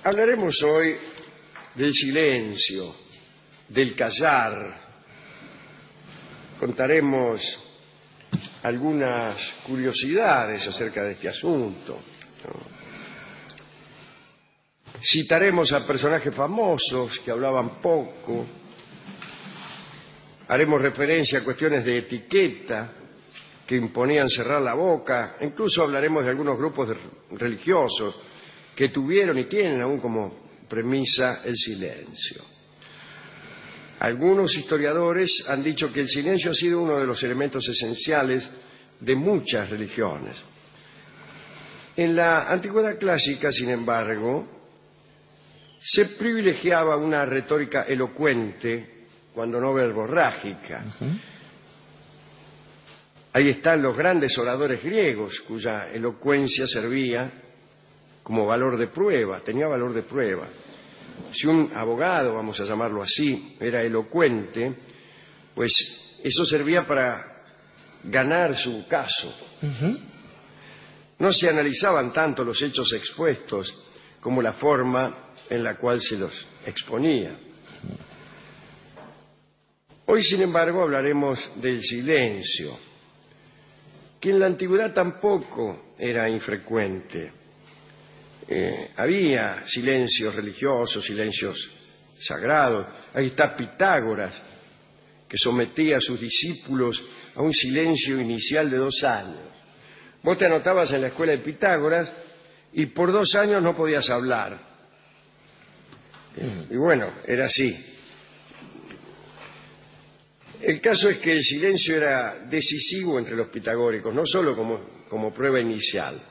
Hablaremos hoy del silencio, del callar. Contaremos algunas curiosidades acerca de este asunto, ¿no? Citaremos a personajes famosos que hablaban poco. Haremos referencia a cuestiones de etiqueta que imponían cerrar la boca. Incluso hablaremos de algunos grupos religiosos que tuvieron y tienen aún como premisa el silencio. Algunos historiadores han dicho que el silencio ha sido uno de los elementos esenciales de muchas religiones. En la antigüedad clásica, sin embargo, se privilegiaba una retórica elocuente, cuando no verborrágica. Ahí están los grandes oradores griegos, cuya elocuencia servía como valor de prueba, tenía valor de prueba. Si un abogado, vamos a llamarlo así, era elocuente, pues eso servía para ganar su caso. No se analizaban tanto los hechos expuestos como la forma en la cual se los exponía. Hoy, sin embargo, hablaremos del silencio, que en la antigüedad tampoco era infrecuente. Había silencios religiosos, silencios sagrados. Ahí está Pitágoras, que sometía a sus discípulos a un silencio inicial de 2 años. Vos te anotabas en la escuela de Pitágoras y por 2 años no podías hablar. Y bueno, era así. El caso es que el silencio era decisivo entre los pitagóricos, no solo como prueba inicial.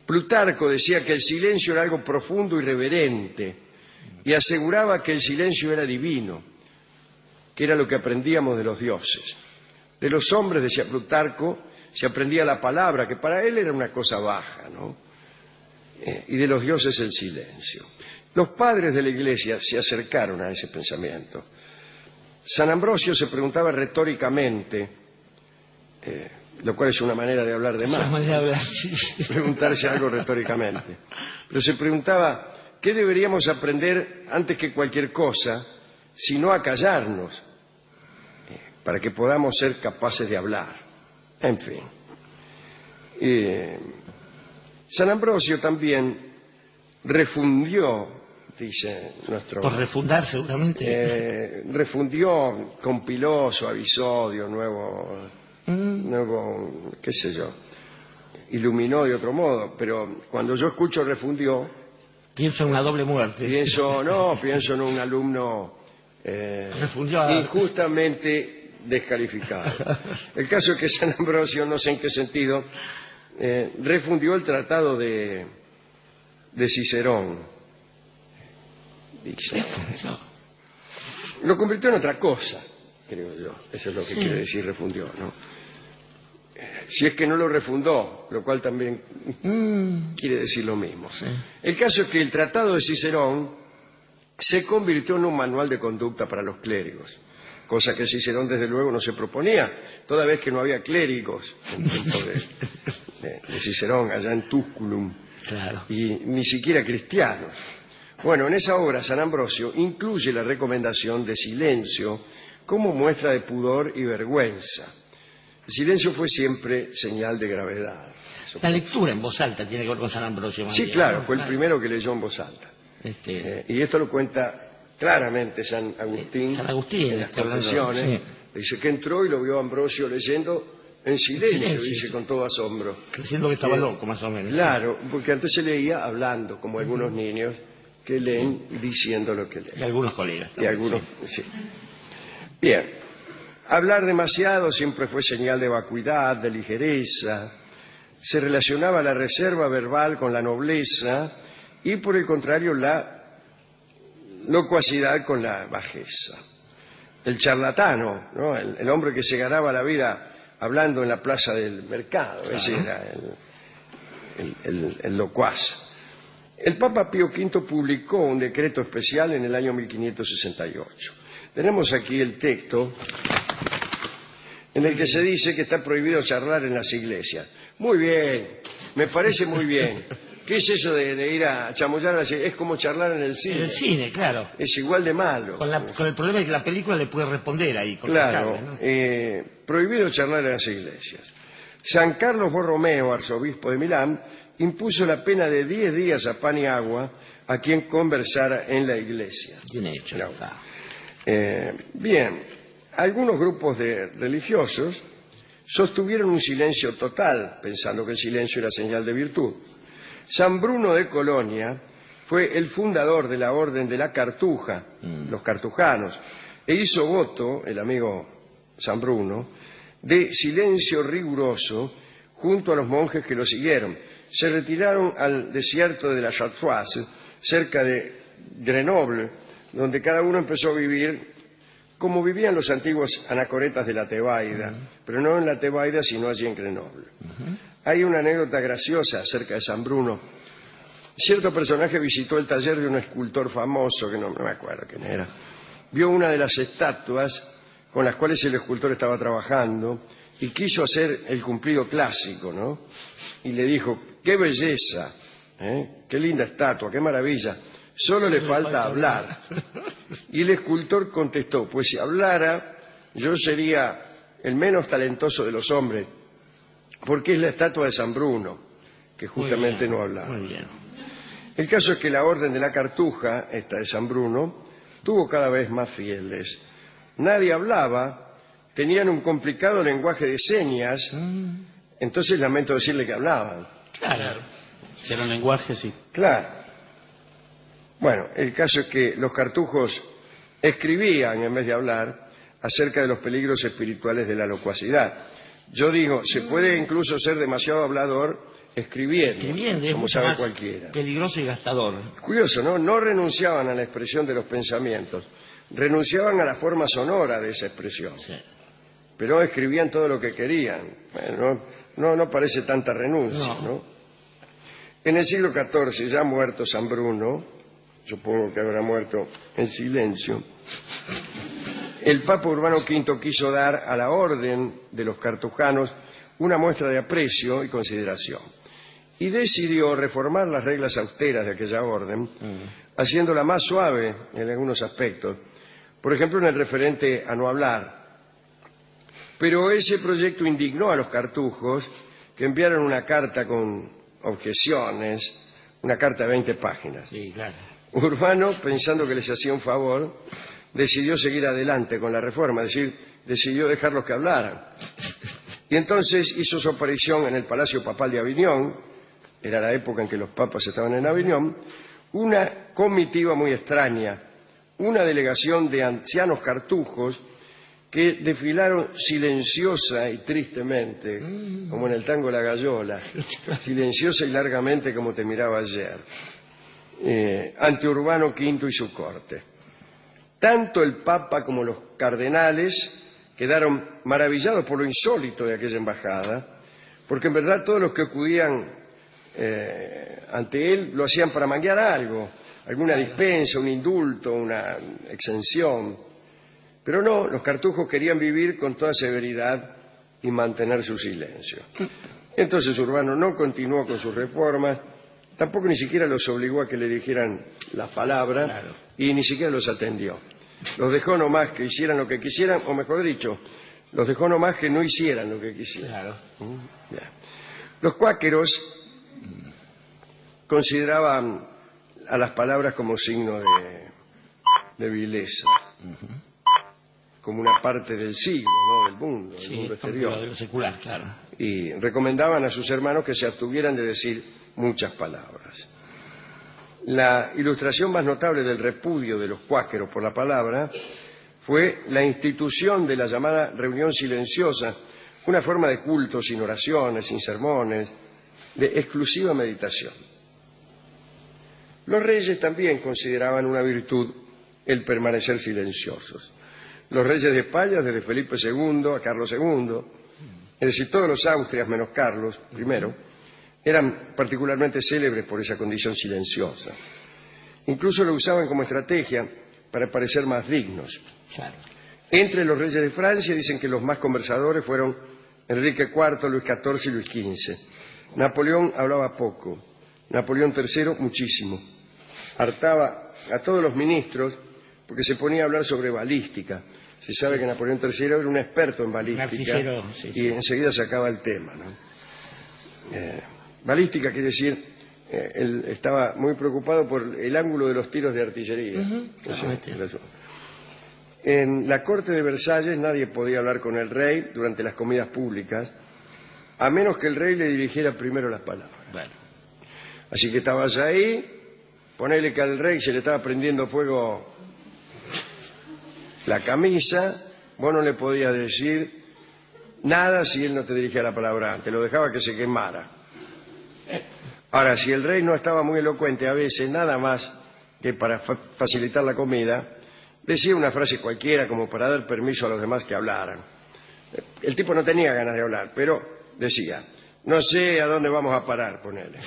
Plutarco decía que el silencio era algo profundo y reverente y aseguraba que el silencio era divino, que era lo que aprendíamos de los dioses. De los hombres, decía Plutarco, se aprendía la palabra, que para él era una cosa baja, ¿no? Y de los dioses el silencio. Los padres de la Iglesia se acercaron a ese pensamiento. San Ambrosio se preguntaba retóricamente, lo cual es una manera de hablar de más, preguntarse algo retóricamente. Pero se preguntaba, ¿qué deberíamos aprender antes que cualquier cosa, sino a callarnos, para que podamos ser capaces de hablar? En fin. San Ambrosio también refundió, dice nuestro... Por refundar, seguramente. Refundió, compiló, suavizó, dio nuevo, qué sé yo, iluminó de otro modo, pero cuando yo escucho refundió... Pienso en una doble muerte. Pienso en un alumno injustamente descalificado. El caso es que San Ambrosio, no sé en qué sentido, refundió el tratado de Cicerón. Lo convirtió en otra cosa, creo yo. Eso es lo que quiere decir refundió, ¿no? Si es que no lo refundó, lo cual también quiere decir lo mismo. Sí. El caso es que el tratado de Cicerón se convirtió en un manual de conducta para los clérigos, cosa que Cicerón desde luego no se proponía, toda vez que no había clérigos en tiempo de Cicerón allá en Tusculum, claro. Y ni siquiera cristianos. Bueno, en esa obra San Ambrosio incluye la recomendación de silencio como muestra de pudor y vergüenza. El silencio fue siempre señal de gravedad. La lectura en voz alta tiene que ver con San Ambrosio. Sí, claro, fue el primero que leyó en voz alta. Y esto lo cuenta claramente San Agustín en las Confesiones. Sí. Dice que entró y lo vio a Ambrosio leyendo en silencio, dice con todo asombro. Creyendo que estaba loco, más o menos. Claro, porque antes se leía hablando, como algunos niños que leen diciendo lo que leen. Y algunos colegas. Y algunos, sí. Bien, hablar demasiado siempre fue señal de vacuidad, de ligereza. Se relacionaba la reserva verbal con la nobleza y, por el contrario, la locuacidad con la bajeza. El charlatano, ¿no? El hombre que se ganaba la vida hablando en la plaza del mercado, claro. Ese era el locuaz. El Papa Pío V publicó un decreto especial en el año 1568. Tenemos aquí el texto en el que se dice que está prohibido charlar en las iglesias. Muy bien, me parece muy bien. ¿Qué es eso de ir a chamullar? Es como charlar en el En cine. el cine, claro. Es igual de malo. Con el problema de que la película le puede responder ahí. Claro, contestarle, ¿no? prohibido charlar en las iglesias. San Carlos Borromeo, arzobispo de Milán, impuso la pena de 10 días a pan y agua a quien conversara en la iglesia. Bien hecho. Claro. Está. Bien, algunos grupos de religiosos sostuvieron un silencio total, pensando que el silencio era señal de virtud. San Bruno de Colonia fue el fundador de la Orden de la Cartuja, los cartujanos, e hizo voto, el amigo San Bruno, de silencio riguroso junto a los monjes que lo siguieron. Se retiraron al desierto de la Chartroise, cerca de Grenoble, donde cada uno empezó a vivir como vivían los antiguos anacoretas de la Tebaida, pero no en la Tebaida, sino allí en Grenoble. Hay una anécdota graciosa acerca de San Bruno. Cierto personaje visitó el taller de un escultor famoso, que no me acuerdo quién era. Vio una de las estatuas con las cuales el escultor estaba trabajando y quiso hacer el cumplido clásico, ¿no? Y le dijo, ¡qué belleza! ¡Qué linda estatua! ¡Qué maravilla! Solo le falta hablar. Y el escultor contestó, pues si hablara, yo sería el menos talentoso de los hombres, porque es la estatua de San Bruno, que justamente no hablaba. Muy bien. El caso es que la Orden de la Cartuja, esta de San Bruno, tuvo cada vez más fieles. Nadie hablaba, tenían un complicado lenguaje de señas, entonces lamento decirle que hablaban. Claro. Si era un lenguaje, sí. Claro. Bueno, el caso es que los cartujos escribían, en vez de hablar, acerca de los peligros espirituales de la locuacidad. Yo digo, se puede incluso ser demasiado hablador escribiendo, Es como mucho sabe más cualquiera. peligroso y gastador. Curioso, ¿no? No renunciaban a la expresión de los pensamientos, renunciaban a la forma sonora de esa expresión, Sí. pero escribían todo lo que querían. Bueno, no parece tanta renuncia, No. ¿no? En el siglo XIV, ya muerto San Bruno, supongo que habrá muerto en silencio, el Papa Urbano V quiso dar a la orden de los cartujanos una muestra de aprecio y consideración, y decidió reformar las reglas austeras de aquella orden, haciéndola más suave en algunos aspectos, por ejemplo en el referente a no hablar. Pero ese proyecto indignó a los cartujos, que enviaron una carta con objeciones, una carta de 20 páginas. Sí, claro. Urbano, pensando que les hacía un favor, decidió seguir adelante con la reforma, es decir, decidió dejarlos que hablaran. Y entonces hizo su aparición en el Palacio Papal de Aviñón, era la época en que los papas estaban en Aviñón, una comitiva muy extraña, una delegación de ancianos cartujos que desfilaron silenciosa y tristemente, como en el tango La Gallola, silenciosa y largamente como te miraba ayer, ante Urbano V y su corte. Tanto el Papa como los cardenales quedaron maravillados por lo insólito de aquella embajada, porque en verdad todos los que acudían ante él lo hacían para manguear algo, alguna dispensa, un indulto, una exención. Pero no, los cartujos querían vivir con toda severidad y mantener su silencio. Entonces Urbano no continuó con sus reformas, tampoco ni siquiera los obligó a que le dijeran la palabra, Claro. y ni siquiera los atendió. Los dejó nomás que hicieran lo que quisieran, o mejor dicho, los dejó nomás que no hicieran lo que quisieran. Claro. Ya. Los cuáqueros consideraban a las palabras como signo de vileza, como una parte del siglo, ¿no? Del mundo, del Sí, mundo de exterior. lo secular, claro. Y recomendaban a sus hermanos que se abstuvieran de decir muchas palabras. La ilustración más notable del repudio de los cuáqueros por la palabra fue la institución de la llamada reunión silenciosa, una forma de culto sin oraciones, sin sermones, de exclusiva meditación. Los reyes también consideraban una virtud el permanecer silenciosos. Los reyes de España, desde Felipe II a Carlos II, es decir, todos los Austrias menos Carlos I, eran particularmente célebres por esa condición silenciosa. Incluso lo usaban como estrategia para parecer más dignos. Claro. Entre los reyes de Francia dicen que los más conversadores fueron Enrique IV, Luis XIV y Luis XV. Napoleón hablaba poco. Napoleón III muchísimo. Hartaba a todos los ministros porque se ponía a hablar sobre balística. Se sabe que Napoleón III era un experto en balística Artillero, sí, sí. y enseguida sacaba el tema, ¿no? Balística quiere decir, él estaba muy preocupado por el ángulo de los tiros de artillería. En la corte de Versalles nadie podía hablar con el rey durante las comidas públicas, a menos que el rey le dirigiera primero las palabras. Bueno. Así que estabas ahí, ponele que al rey se le estaba prendiendo fuego la camisa, vos no le podías decir nada si él no te dirigía la palabra antes, lo dejaba que se quemara. Ahora, si el rey no estaba muy elocuente, a veces nada más que para facilitar la comida, decía una frase cualquiera como para dar permiso a los demás que hablaran. El tipo no tenía ganas de hablar, pero decía, no sé a dónde vamos a parar, ponele.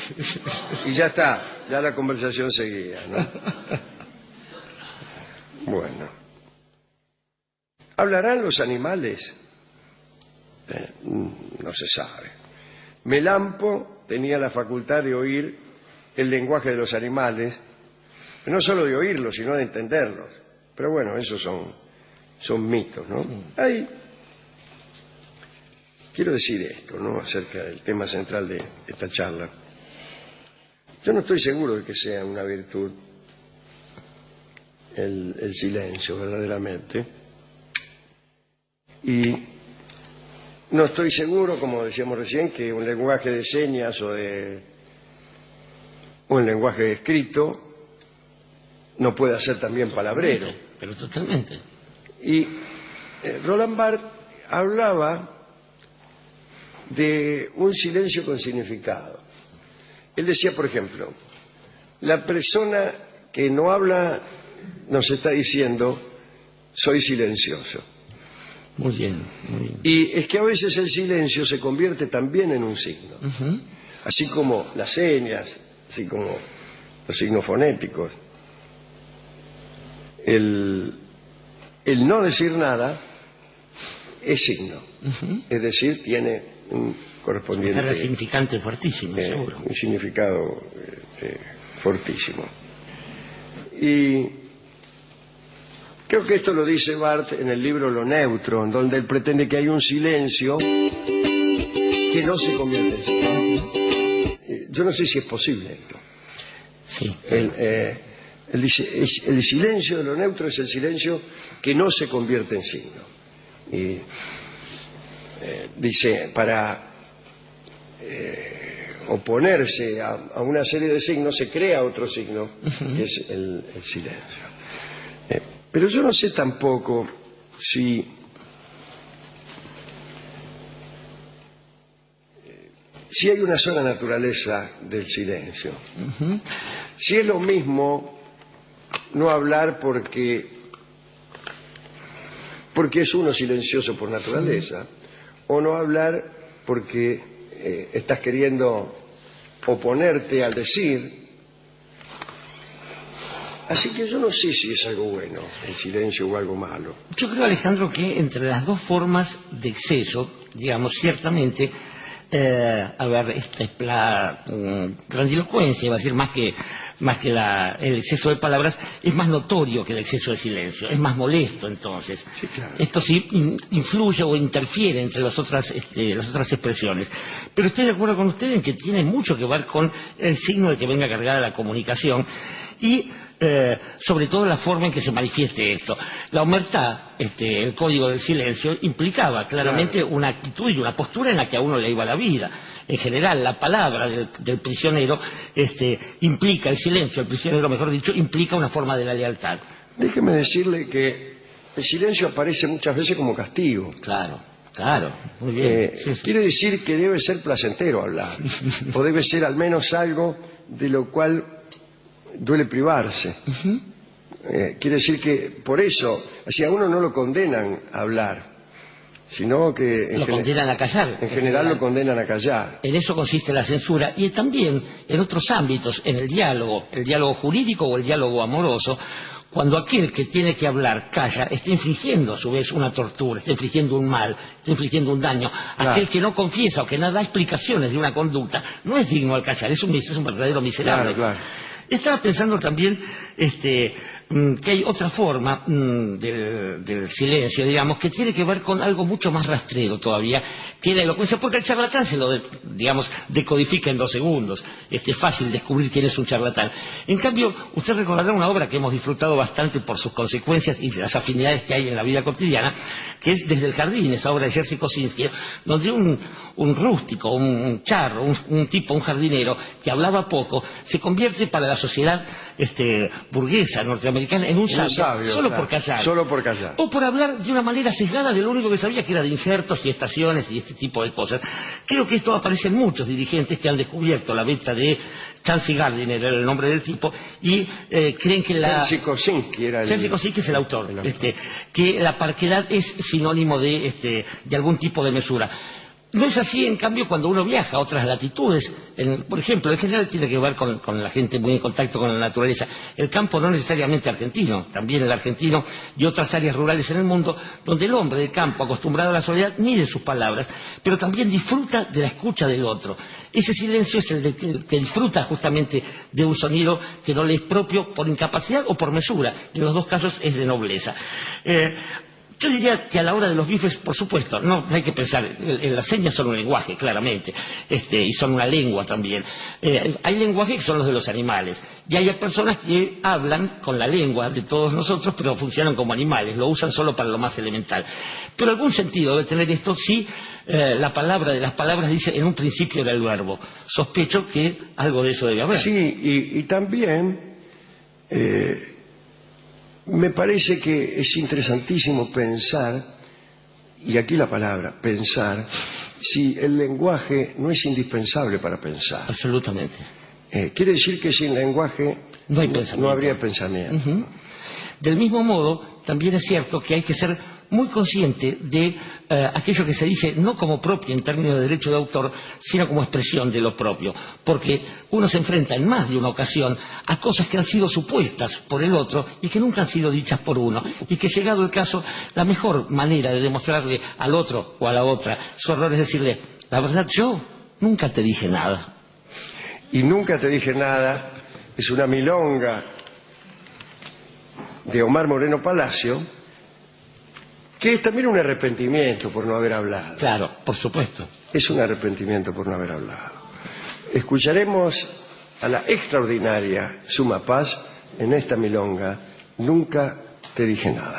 Y ya está, ya la conversación seguía, ¿no? Bueno. ¿Hablarán los animales? No se sabe. Melampo tenía la facultad de oír el lenguaje de los animales, no solo de oírlos, sino de entenderlos. Pero bueno, esos son mitos, ¿no? Quiero decir esto, ¿no?, acerca del tema central de esta charla. Yo no estoy seguro de que sea una virtud el silencio, verdaderamente. Y no estoy seguro, como decíamos recién, que un lenguaje de señas o un lenguaje escrito no pueda ser también palabrero. Pero totalmente. Y Roland Barthes hablaba de un silencio con significado. Él decía, por ejemplo, la persona que no habla nos está diciendo, soy silencioso. Muy bien, muy bien. Y es que a veces el silencio se convierte también en un signo. Así como las señas, así como los signos fonéticos. El no decir nada es signo. Es decir, tiene un correspondiente... Era significante fuertísimo, seguro. Un significado fortísimo. Y creo que esto lo dice Barthes en el libro Lo Neutro, en donde él pretende que hay un silencio que no se convierte en signo. Yo no sé si es posible esto. Sí. Él dice, el silencio de lo neutro es el silencio que no se convierte en signo. Y dice, para oponerse a una serie de signos se crea otro signo, que es el silencio. Pero yo no sé tampoco si hay una sola naturaleza del silencio. Si es lo mismo no hablar porque es uno silencioso por naturaleza, o no hablar porque estás queriendo oponerte al decir. Así que yo no sé si es algo bueno el silencio o algo malo. Yo creo, Alejandro, que entre las dos formas de exceso, digamos, ciertamente, a ver, esta es la grandilocuencia, iba a decir, más que el exceso de palabras, es más notorio que el exceso de silencio, es más molesto entonces. Sí, claro. Esto sí influye o interfiere entre las otras expresiones. Pero estoy de acuerdo con usted en que tiene mucho que ver con el signo de que venga cargada la comunicación y sobre todo la forma en que se manifieste esto. La omertá, el código del silencio, implicaba claramente una actitud y una postura en la que a uno le iba la vida. En general, la palabra del prisionero implica el silencio, el prisionero, mejor dicho, implica una forma de la lealtad. Déjeme decirle que el silencio aparece muchas veces como castigo. Claro, muy bien. Sí. Quiere decir que debe ser placentero hablar, o debe ser al menos algo de lo cual duele privarse. Quiere decir que por eso, así a uno no lo condenan a hablar, sino que lo condenan a callar. En general lo condenan a callar. En eso consiste la censura, y también en otros ámbitos, en el diálogo jurídico o el diálogo amoroso, cuando aquel que tiene que hablar calla, está infligiendo a su vez una tortura, está infligiendo un mal, está infligiendo un daño. Claro. Aquel que no confiesa o que no da explicaciones de una conducta no es digno al callar, es un verdadero miserable. Claro. Estaba pensando también que hay otra forma del silencio, digamos, que tiene que ver con algo mucho más rastrero todavía, que la elocuencia, porque el charlatán se lo, decodifica en 2 segundos. Es fácil descubrir quién es un charlatán. En cambio, usted recordará una obra que hemos disfrutado bastante por sus consecuencias y las afinidades que hay en la vida cotidiana, que es Desde el jardín, esa obra de Jerzy Kosinski, donde un rústico, un charro, un tipo, un jardinero, que hablaba poco, se convierte para la sociedad burguesa norteamericana en un sabio, solo claro, por callar. Solo por callar. O por hablar de una manera sesgada de lo único que sabía, que era de injertos y estaciones y este tipo de cosas. Creo que esto aparece en muchos dirigentes que han descubierto la beta de Chauncey Gardiner, era el nombre del tipo, y creen que Jerzy Kosinski era Jerzy Kosinski es el autor. Que la parquedad es sinónimo de algún tipo de mesura. No es así, en cambio, cuando uno viaja a otras latitudes. Por ejemplo, en general tiene que ver con la gente muy en contacto con la naturaleza. El campo no necesariamente argentino, también el argentino y otras áreas rurales en el mundo, donde el hombre del campo, acostumbrado a la soledad, mide sus palabras, pero también disfruta de la escucha del otro. Ese silencio es el que disfruta justamente de un sonido que no le es propio por incapacidad o por mesura. En los 2 casos es de nobleza. Yo diría que a la hora de los bifes, por supuesto, no hay que pensar, las señas son un lenguaje, claramente, y son una lengua también. Hay lenguajes que son los de los animales, y hay personas que hablan con la lengua de todos nosotros, pero funcionan como animales, lo usan solo para lo más elemental. Pero algún sentido debe tener esto si la palabra de las palabras dice en un principio era el verbo. Sospecho que algo de eso debe haber. Sí, y también me parece que es interesantísimo pensar, y aquí la palabra, pensar, si el lenguaje no es indispensable para pensar. Absolutamente. Quiere decir que sin lenguaje no hay pensamiento. No habría pensamiento. Del mismo modo, también es cierto que hay que ser muy consciente de aquello que se dice no como propio en términos de derecho de autor, sino como expresión de lo propio, porque uno se enfrenta en más de una ocasión a cosas que han sido supuestas por el otro y que nunca han sido dichas por uno, y que llegado el caso, la mejor manera de demostrarle al otro o a la otra su error es decirle: la verdad, yo nunca te dije nada. Y nunca te dije nada es una milonga de Omar Moreno Palacio, que es también un arrepentimiento por no haber hablado. Claro, por supuesto. Es un arrepentimiento por no haber hablado. Escucharemos a la extraordinaria Suma Paz en esta milonga, Nunca te dije nada.